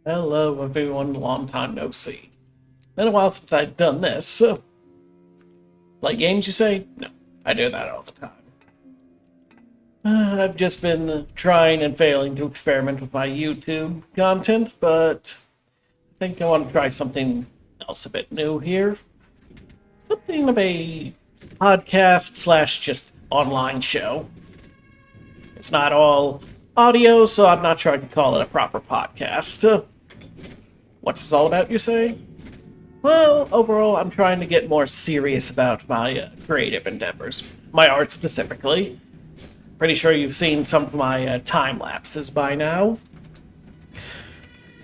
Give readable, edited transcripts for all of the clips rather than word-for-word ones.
Hello, everyone. Long time no see. Been a while since I've done this. Play games, you say? No, I do that all the time. I've just been trying and failing to experiment with my YouTube content, but I think I want to try something else a bit new here. Something of a podcast slash just online show. It's not all audio, so I'm not sure I could call it a proper podcast. What's this all about, you say? Well, overall, I'm trying to get more serious about my creative endeavors. My art specifically. Pretty sure you've seen some of my time lapses by now.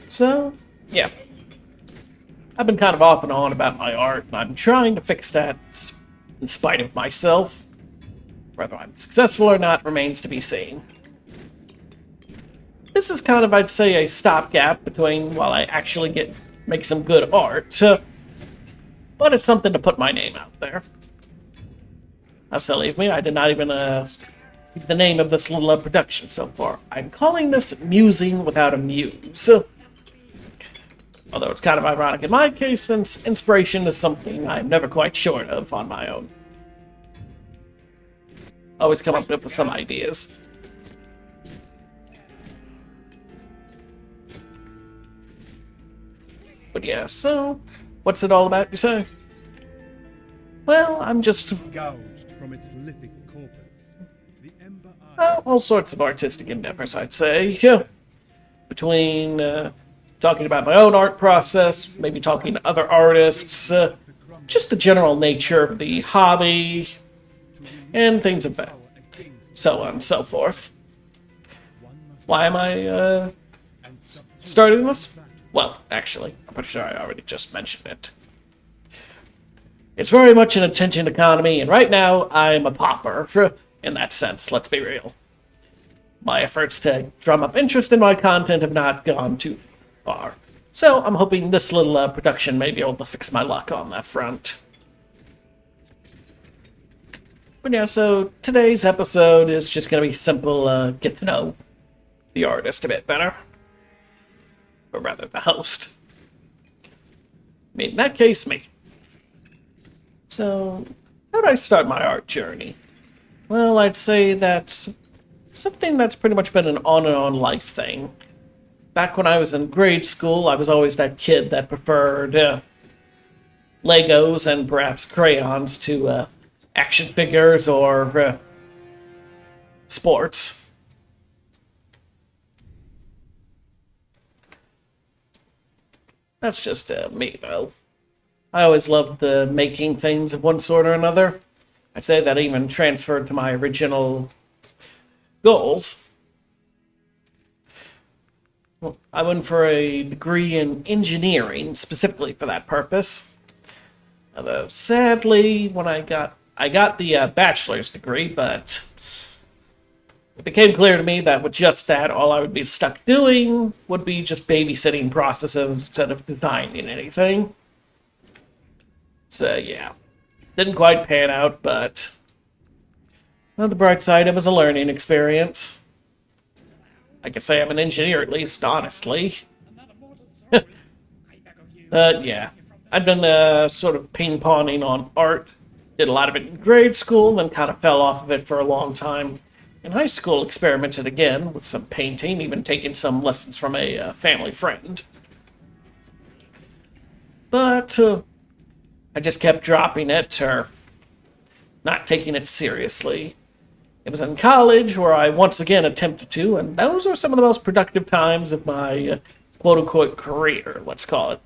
So, yeah. I've been kind of off and on about my art, and I'm trying to fix that in spite of myself. Whether I'm successful or not remains to be seen. This is kind of, I'd say, a stopgap between while I actually make some good art. But it's something to put my name out there. Now, silly of me, I did not even give the name of this little production so far. I'm calling this Musing without a muse. Although it's kind of ironic in my case, since inspiration is something I'm never quite short of on my own. Always come up with some ideas. But yeah, so, what's it all about, you say? Well, I'm just gouged from its lithic corpus. The ember all sorts of artistic endeavors, I'd say. Yeah. Between talking about my own art process, maybe talking to other artists, just the general nature of the hobby, and things of that. So on and so forth. Why am I starting this? Well, actually, I'm pretty sure I already just mentioned it. It's very much an attention economy, and right now, I'm a pauper, in that sense, let's be real. My efforts to drum up interest in my content have not gone too far. So, I'm hoping this little production may be able to fix my luck on that front. But yeah, so today's episode is just going to be simple, get to know the artist a bit better. Or rather, the host. I mean, in that case, me. So, how did I start my art journey? Well, I'd say that's something that's pretty much been an on and on life thing. Back when I was in grade school, I was always that kid that preferred Legos and perhaps crayons to action figures or sports. That's just me, though. I always loved the making things of one sort or another. I'd say that even transferred to my original goals. Well, I went for a degree in engineering, specifically for that purpose. Although, sadly, when I got the bachelor's degree, but it became clear to me that with just that, all I would be stuck doing would be just babysitting processes instead of designing anything. So, yeah. Didn't quite pan out, but on the bright side, it was a learning experience. I could say I'm an engineer, at least, honestly. But, yeah. I've been sort of ping-ponging on art. Did a lot of it in grade school, then kind of fell off of it for a long time. In high school, experimented again with some painting, even taking some lessons from a family friend. But I just kept dropping it or not taking it seriously. It was in college where I once again attempted to, and those are some of the most productive times of my quote-unquote career, let's call it.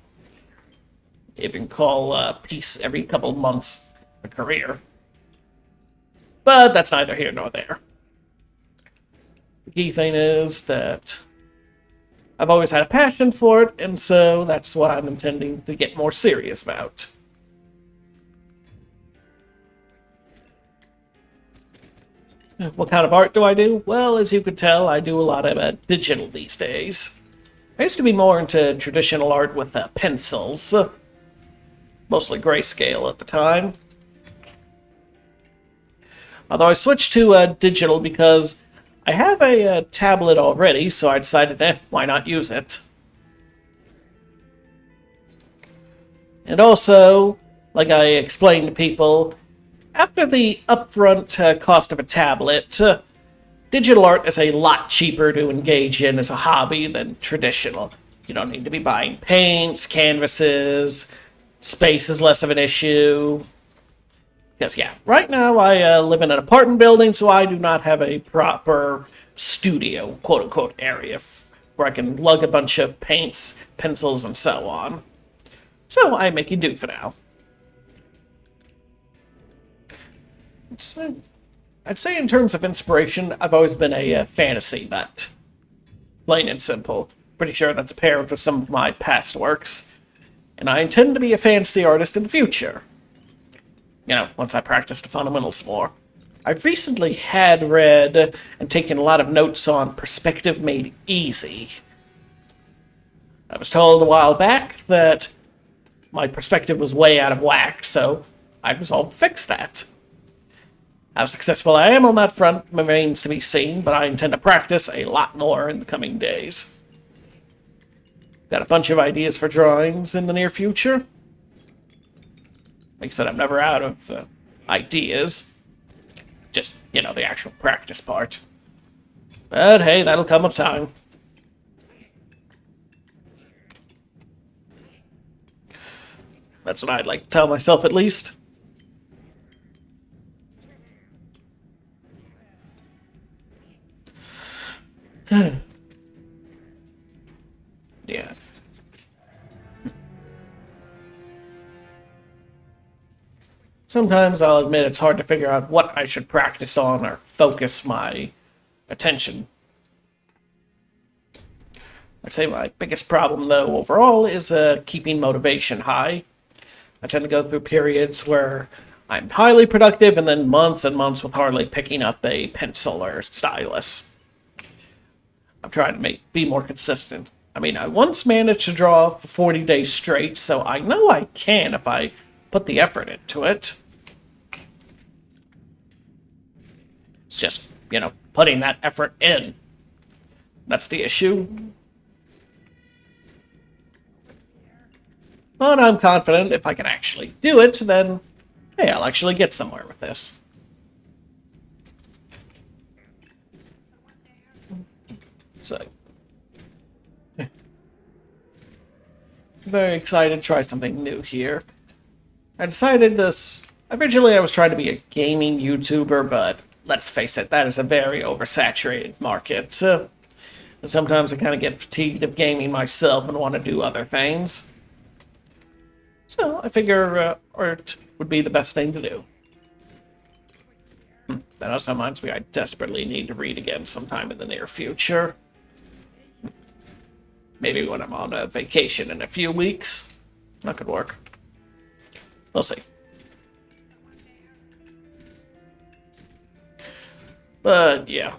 If you can call a piece every couple of months a career. But that's neither here nor there. The key thing is that I've always had a passion for it, and so that's what I'm intending to get more serious about. What kind of art do I do? Well, as you could tell, I do a lot of digital these days. I used to be more into traditional art with pencils, mostly grayscale at the time. Although I switched to digital because I have a tablet already, so I decided, why not use it? And also, like I explained to people, after the upfront cost of a tablet, digital art is a lot cheaper to engage in as a hobby than traditional. You don't need to be buying paints, canvases, space is less of an issue. Because, yeah, right now I live in an apartment building, so I do not have a proper studio, quote unquote, area where I can lug a bunch of paints, pencils, and so on. So I'm making do for now. I'd say in terms of inspiration, I've always been a fantasy nut. Plain and simple. Pretty sure that's apparent with some of my past works. And I intend to be a fantasy artist in the future. You know, once I practice the fundamentals more. I've recently had read and taken a lot of notes on perspective made easy. I was told a while back that my perspective was way out of whack, so I resolved to fix that. How successful I am on that front remains to be seen, but I intend to practice a lot more in the coming days. Got a bunch of ideas for drawings in the near future. Like I said, I'm never out of ideas. Just, you know, the actual practice part. But hey, that'll come with time. That's what I'd like to tell myself, at least. Yeah. Sometimes I'll admit it's hard to figure out what I should practice on or focus my attention. I'd say my biggest problem, though, overall, is keeping motivation high. I tend to go through periods where I'm highly productive and then months and months with hardly picking up a pencil or stylus. I'm trying to be more consistent. I mean, I once managed to draw for 40 days straight, so I know I can if I put the effort into it. It's just, you know, putting that effort in. That's the issue. But I'm confident if I can actually do it, then, hey, I'll actually get somewhere with this. So, very excited to try something new here. I decided this... Originally, I was trying to be a gaming YouTuber, but let's face it, that is a very oversaturated market. And sometimes I kind of get fatigued of gaming myself and want to do other things. So I figure art would be the best thing to do. That also reminds me I desperately need to read again sometime in the near future. Maybe when I'm on a vacation in a few weeks. That could work. We'll see. But yeah.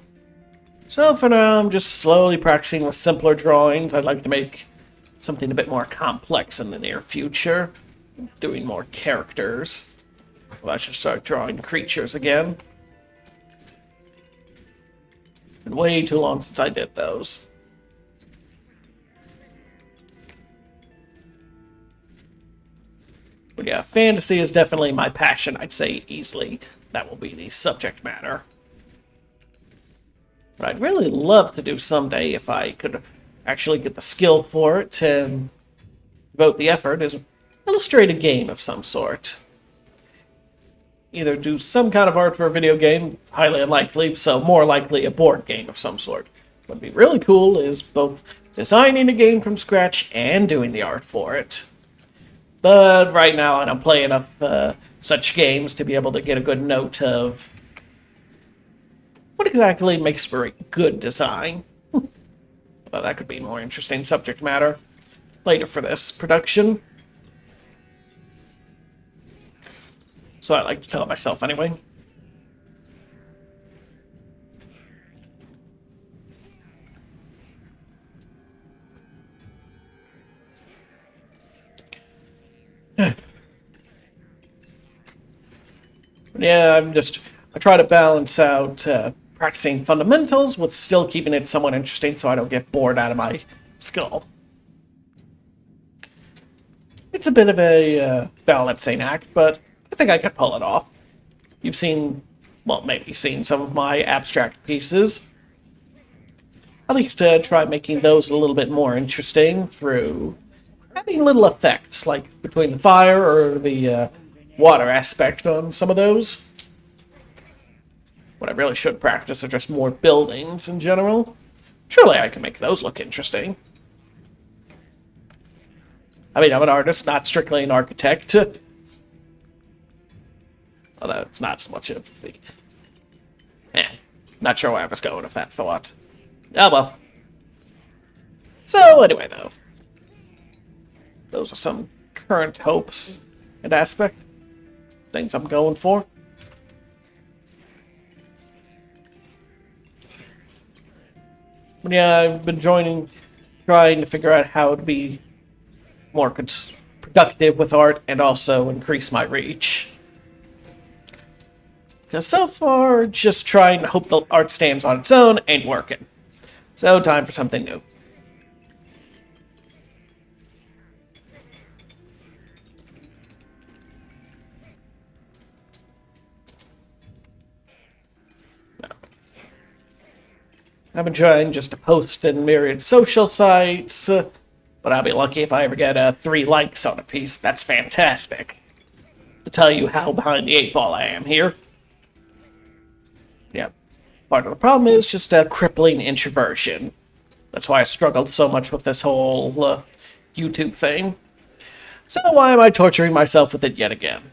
So for now, I'm just slowly practicing with simpler drawings. I'd like to make something a bit more complex in the near future. Doing more characters. Well, I should start drawing creatures again. Been way too long since I did those. But yeah, fantasy is definitely my passion. I'd say easily that will be the subject matter. What I'd really love to do someday, if I could actually get the skill for it and devote the effort, is illustrate a game of some sort. Either do some kind of art for a video game, highly unlikely, so more likely a board game of some sort. What would be really cool is both designing a game from scratch and doing the art for it. But right now I don't play enough such games to be able to get a good note of what exactly makes for a good design. Well, that could be more interesting subject matter later for this production. So I like to tell myself anyway. Yeah, I try to balance out practicing fundamentals with still keeping it somewhat interesting so I don't get bored out of my skull. It's It's a bit of a balancing act, but I think I could pull it off. You've seen, well, maybe seen some of my abstract pieces. I like to try making those a little bit more interesting through adding little effects, like between the fire or the water aspect on some of those. What I really should practice are just more buildings in general. Surely I can make those look interesting. I mean, I'm an artist, not strictly an architect. Although it's not so much of the... Not sure where I was going with that thought. Oh well. So, anyway, though. Those are some current hopes and aspect. Things I'm going for. But yeah, I've been trying to figure out how to be more productive with art and also increase my reach. Because so far, just trying to hope the art stands on its own ain't working. So, time for something new. I've been trying just to post in myriad social sites, but I'll be lucky if I ever get 3 likes on a piece. That's fantastic. To tell you how behind the 8 ball I am here. Yeah, part of the problem is just a crippling introversion. That's why I struggled so much with this whole YouTube thing. So why am I torturing myself with it yet again?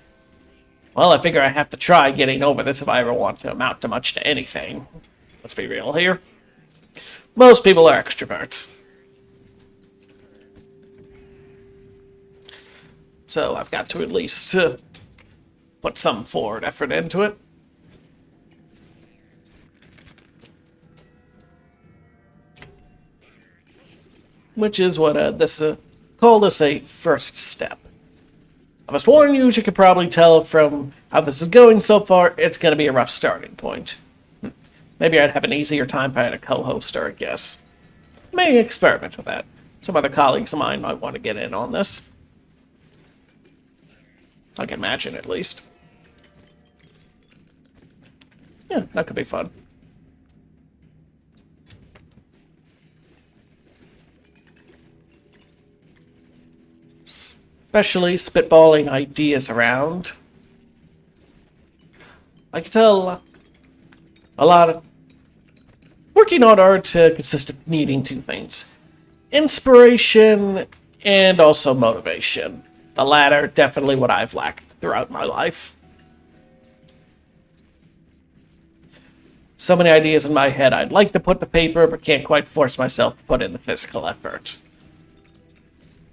Well, I figure I have to try getting over this if I ever want to amount to much to anything. Let's be real here. Most people are extroverts. So I've got to at least put some forward effort into it. Which is what call this a first step. I must warn you, as you can probably tell from how this is going so far, it's going to be a rough starting point. Maybe I'd have an easier time if I had a co-host or a guest. May experiment with that. Some other colleagues of mine might want to get in on this. I can imagine, at least. Yeah, that could be fun. Especially spitballing ideas around. I can tell a lot of... Working on art consists of needing 2 things. Inspiration and also motivation. The latter, definitely what I've lacked throughout my life. So many ideas in my head I'd like to put to paper, but can't quite force myself to put in the physical effort.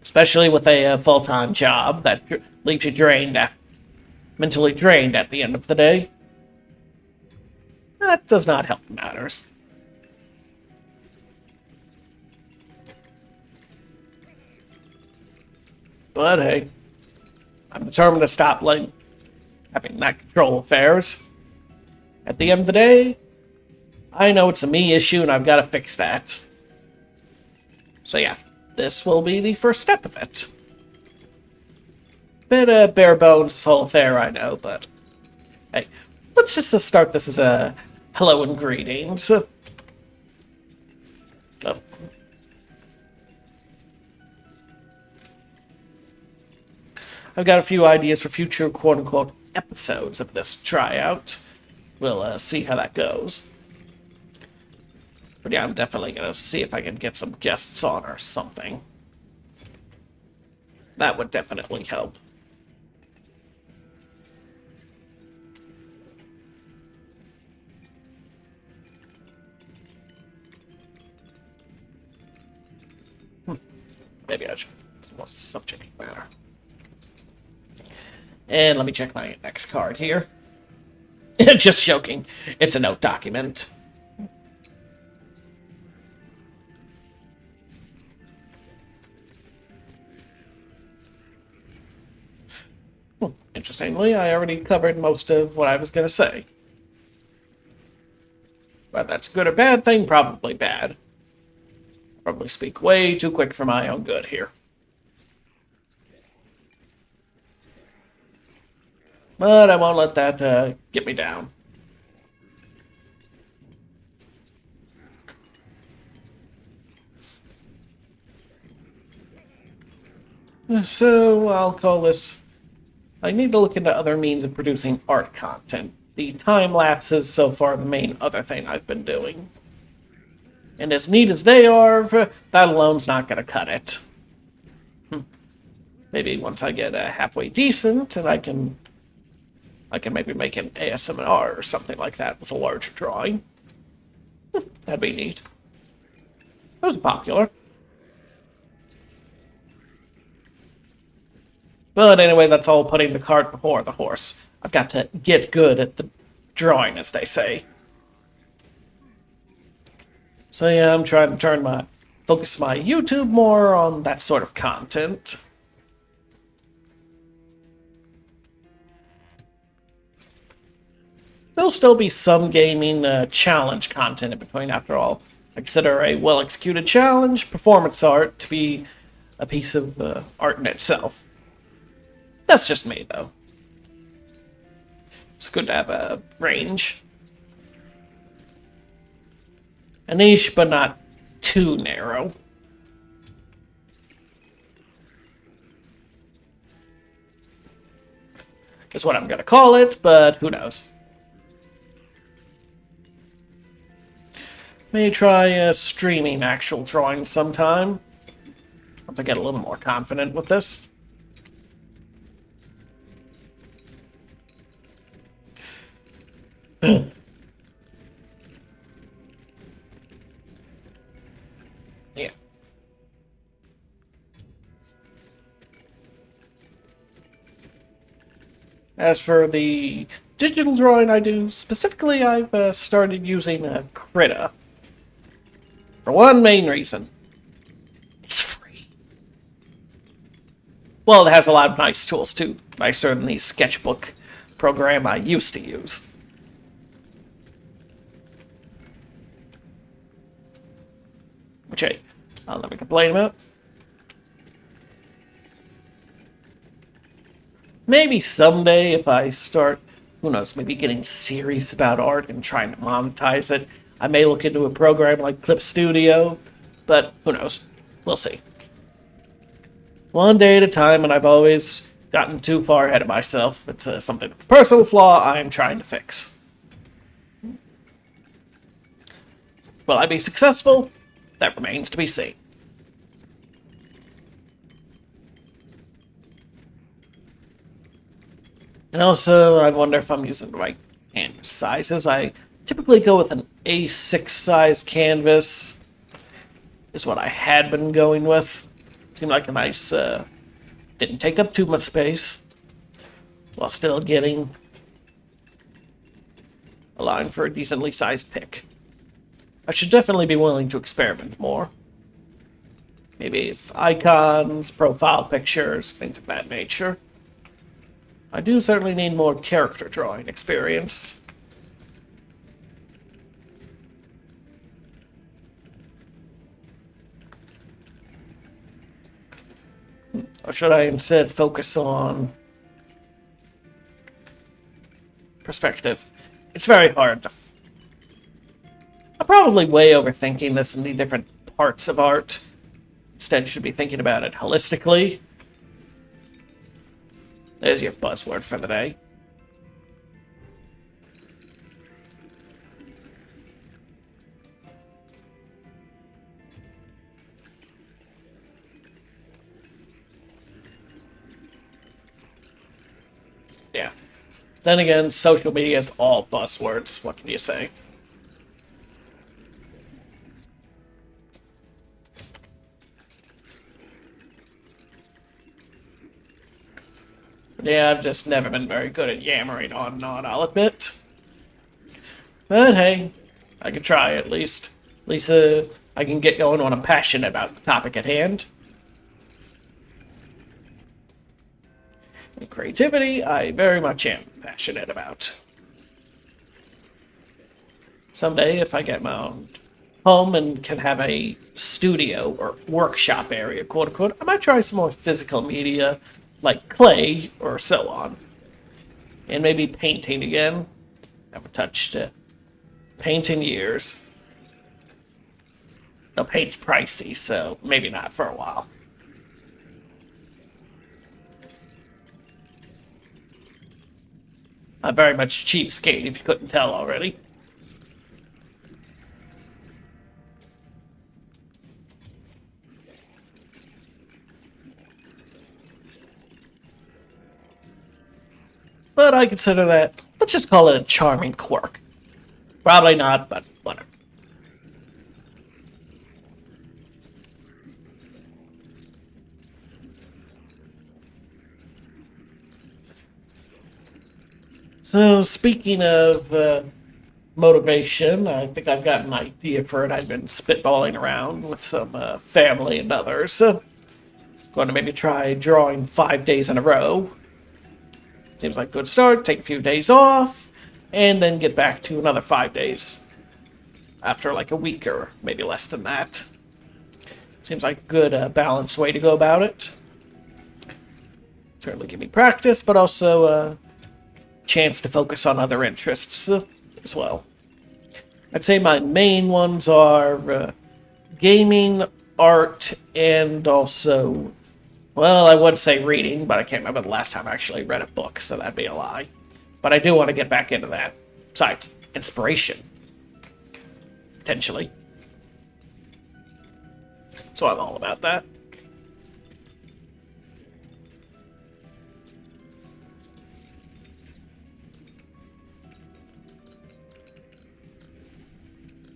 Especially with a full-time job that leaves you mentally drained at the end of the day. That does not help matters. But hey, I'm determined to stop having that control affairs. At the end of the day, I know it's a me issue and I've got to fix that. So yeah, this will be the first step of it. Bit bare bones, this whole affair, I know, but hey, let's just start this as a hello and greetings. Oh. I've got a few ideas for future quote-unquote episodes of this tryout. We'll see how that goes. But yeah, I'm definitely going to see if I can get some guests on or something. That would definitely help. Maybe I should. It's more subject matter. And let me check my next card here. Just joking. It's a note document. Interestingly, I already covered most of what I was going to say. Whether that's a good or bad thing, probably bad. Probably speak way too quick for my own good here. But I won't let that get me down. So I'll call this... I need to look into other means of producing art content. The time lapses so far the main other thing I've been doing. And as neat as they are, that alone's not going to cut it. Maybe once I get halfway decent, and I can maybe make an ASMR or something like that with a larger drawing. That'd be neat. Those are popular. But anyway, that's all putting the cart before the horse. I've got to get good at the drawing, as they say. So yeah, I'm trying to focus my YouTube more on that sort of content. There'll still be some gaming challenge content in between, after all. I consider a well-executed challenge, performance art, to be a piece of art in itself. That's just me, though. It's good to have a range. A niche, but not too narrow. Is what I'm going to call it, but who knows. May try streaming actual drawings sometime, once I get a little more confident with this. Yeah. As for the digital drawing I do, specifically I've started using Krita. For one main reason. It's free. Well, it has a lot of nice tools too. Nicer than the sketchbook program I used to use. Which, hey, I'll never complain about. Maybe someday if I start, who knows, maybe getting serious about art and trying to monetize it, I may look into a program like Clip Studio, but who knows? We'll see. One day at a time, and I've always gotten too far ahead of myself. It's something, a personal flaw I'm trying to fix. Will I be successful? That remains to be seen. And also, I wonder if I'm using the right canvas sizes. I typically go with an A6 size canvas, is what I had been going with. Seemed like a nice, didn't take up too much space, while still getting a line for a decently sized pick. I should definitely be willing to experiment more. Maybe if icons, profile pictures, things of that nature. I do certainly need more character drawing experience. Or should I instead focus on perspective? It's very hard to... I'm probably way overthinking this in the different parts of art. Instead, you should be thinking about it holistically. There's your buzzword for the day. Yeah. Then again, social media is all buzzwords. What can you say? Yeah, I've just never been very good at yammering on and on, I'll admit. But hey, I can try at least. At least I can get going when I'm passionate about the topic at hand. And creativity, I very much am passionate about. Someday, if I get my own home and can have a studio or workshop area, quote unquote, I might try some more physical media, like clay or so on. And maybe painting again. Haven't touched paint in years. The paint's pricey, so maybe not for a while. I'm very much cheapskate, if you couldn't tell already. But I consider that, let's just call it a charming quirk. Probably not, but whatever. So, speaking of motivation, I think I've got an idea for it. I've been spitballing around with some family and others. Going to maybe try drawing 5 days in a row. Seems like a good start. Take a few days off, and then get back to another 5 days after like a week or maybe less than that. Seems like a good balanced way to go about it. Certainly give me practice, but also a chance to focus on other interests as well. I'd say my main ones are gaming, art, and also, well, I would say reading, but I can't remember the last time I actually read a book, so that'd be a lie. But I do want to get back into that. Besides, inspiration. Potentially. So I'm all about that.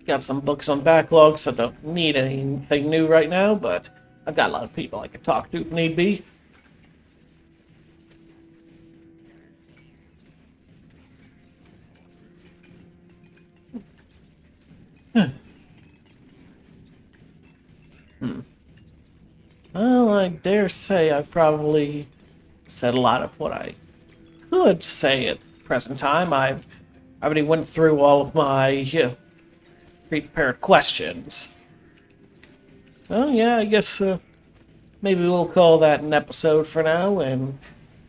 Got some books on backlog, so don't need anything new right now, but I've got a lot of people I could talk to if need be. Well, I dare say I've probably said a lot of what I could say at the present time. I've already went through all of my prepared questions. So yeah, I guess maybe we'll call that an episode for now, and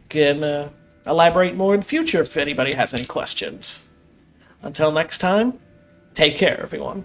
can elaborate more in the future if anybody has any questions. Until next time, take care, everyone.